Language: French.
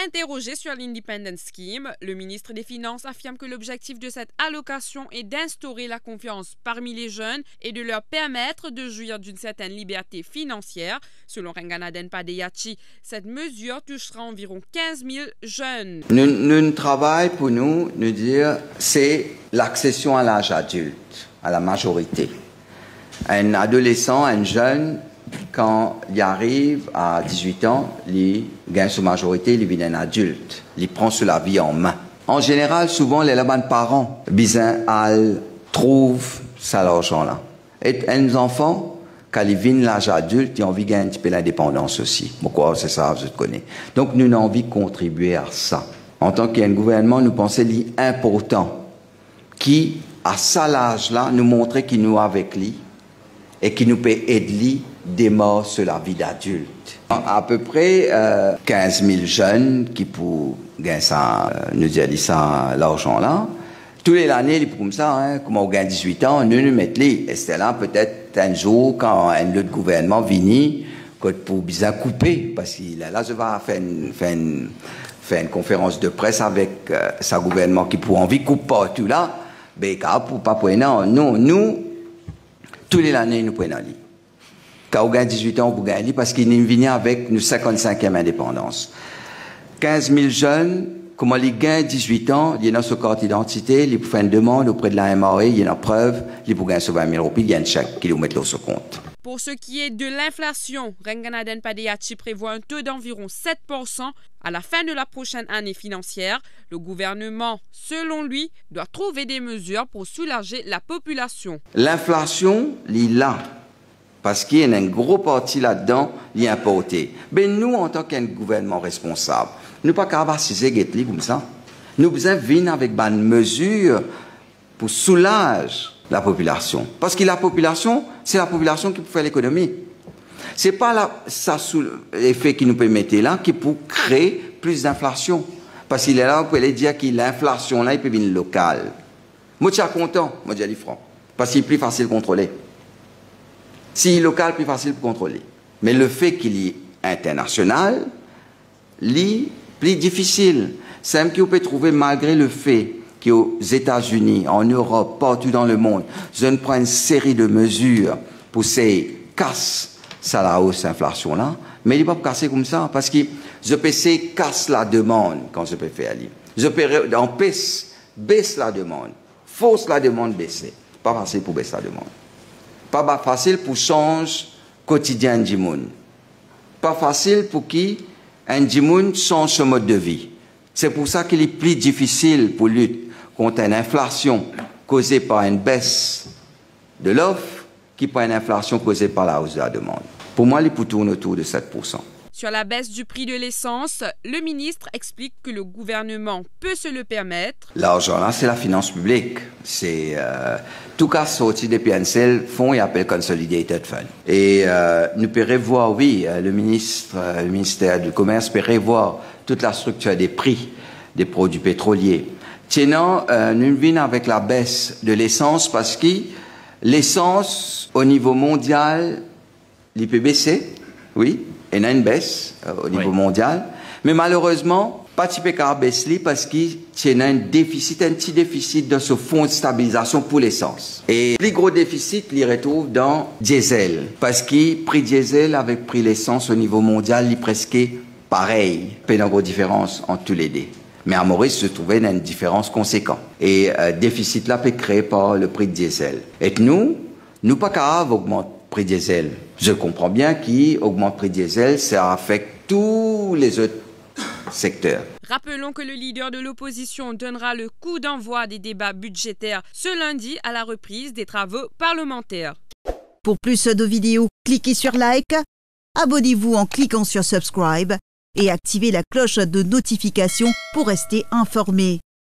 Interrogé sur l'Independent Scheme, le ministre des Finances affirme que l'objectif de cette allocation est d'instaurer la confiance parmi les jeunes et de leur permettre de jouir d'une certaine liberté financière. Selon Renganaden Padeyachi, cette mesure touchera environ 15 000 jeunes. Nous travaillons pour nous dire c'est l'accession à l'âge adulte, à la majorité. Un adolescent, un jeune, quand il arrive à 18 ans, il gagne sa majorité, il devient un adulte. Il prend la vie en main. En général, souvent, les parents, ils trouvent ça l'argent-là. Et un enfant, quand il vient l'âge adulte, il a envie de gagner un petit peu l'indépendance aussi. Pourquoi? C'est ça, je te connais. Donc, nous avons envie de contribuer à ça. En tant qu'un gouvernement, nous pensons que c'est important qui, à ça l'âge-là, nous montrer qu'il nous avec lui et qui nous peut aider des morts sur la vie d'adulte. À peu près 15 000 jeunes qui pour gagner ça, nous dire ça, l'argent-là. Tous les années, comme ça, hein, comme on gagne 18 ans, nous mettons les. Et c'était là peut-être un jour quand un autre gouvernement vient, pour bien couper, parce qu'il là, je vais faire une conférence de presse avec sa gouvernement qui pour envie de couper partout là, mais pour pas pour nous, tous les années, nous prenons lui. Quand on gagne 18 ans, on gagne lui parce qu'il vient avec une 55e indépendance. 15 000 jeunes, comment ils gagnent 18 ans, il y a sur carte d'identité, ils font une demande auprès de la MRE, il y a une preuve, ils pour gagner sur 20 000 roupies, il y a un chèque qui nous met sur compte. Pour ce qui est de l'inflation, Renganaden Padeyachi prévoit un taux d'environ 7% à la fin de la prochaine année financière. Le gouvernement, selon lui, doit trouver des mesures pour soulager la population. L'inflation, il est là. Parce qu'il y a un gros parti là-dedans, il est importé. Mais nous, en tant qu'un gouvernement responsable, nous ne pouvons pas assister comme ça. Nous devons venir avec des mesures pour soulager la population. Parce que la population, c'est la population qui peut faire l'économie. Ce n'est pas l'effet qui nous peut mettre là qui peut créer plus d'inflation. Parce qu'il est là, on peut dire que l'inflation là, il peut venir locale. Moi, je suis content, moi, je dis franc. Parce qu'il est plus facile de contrôler. Si il est local, plus facile pour contrôler. Mais le fait qu'il est international, c'est plus difficile. C'est même qu'on peut trouver, malgré le fait qu'aux États-Unis, en Europe, partout dans le monde, je ne prends une série de mesures pour ces casser ça la hausse inflation-là, mais il n'est pas casser comme ça, parce que je peux casse la demande quand je peux faire aller. Je peux empêcher, baisse la demande, force la demande baisser. Pas facile pour baisser la demande. Pas facile pour changer quotidien du monde. Pas facile pour qui un monde change son mode de vie. C'est pour ça qu'il est plus difficile pour lutter contre une inflation causée par une baisse de l'offre qui par une inflation causée par la hausse de la demande. Pour moi, il tourne autour de 7%. Sur la baisse du prix de l'essence, le ministre explique que le gouvernement peut se le permettre. L'argent là, c'est la finance publique. C'est tout cas sorti des PNCL, fonds et appel Consolidated Fund. Et nous pourrions voir, oui, le ministère du Commerce pourrait voir toute la structure des prix des produits pétroliers. Sinon, nous venons avec la baisse de l'essence parce que l'essence, au niveau mondial, il peut baisser, oui. Il y a une baisse au niveau mondial. Mais malheureusement, pas de baisse parce qu'il y a un petit déficit dans ce fonds de stabilisation pour l'essence. Et le plus gros déficit, il retrouve dans diesel. Parce que le prix diesel avec prix l'essence au niveau mondial, il est presque pareil. Il y a une grosse différence entre tous les deux. Mais à Maurice se trouvait une différence conséquente. Et déficit là peut créer par le prix de diesel. Et nous pas capable d'augmenter le prix diesel. Je comprends bien qu'il augmente le prix diesel, ça affecte tous les autres secteurs. Rappelons que le leader de l'opposition donnera le coup d'envoi des débats budgétaires ce lundi à la reprise des travaux parlementaires. Pour plus de vidéos, cliquez sur like, abonnez-vous en cliquant sur subscribe et activez la cloche de notification pour rester informé.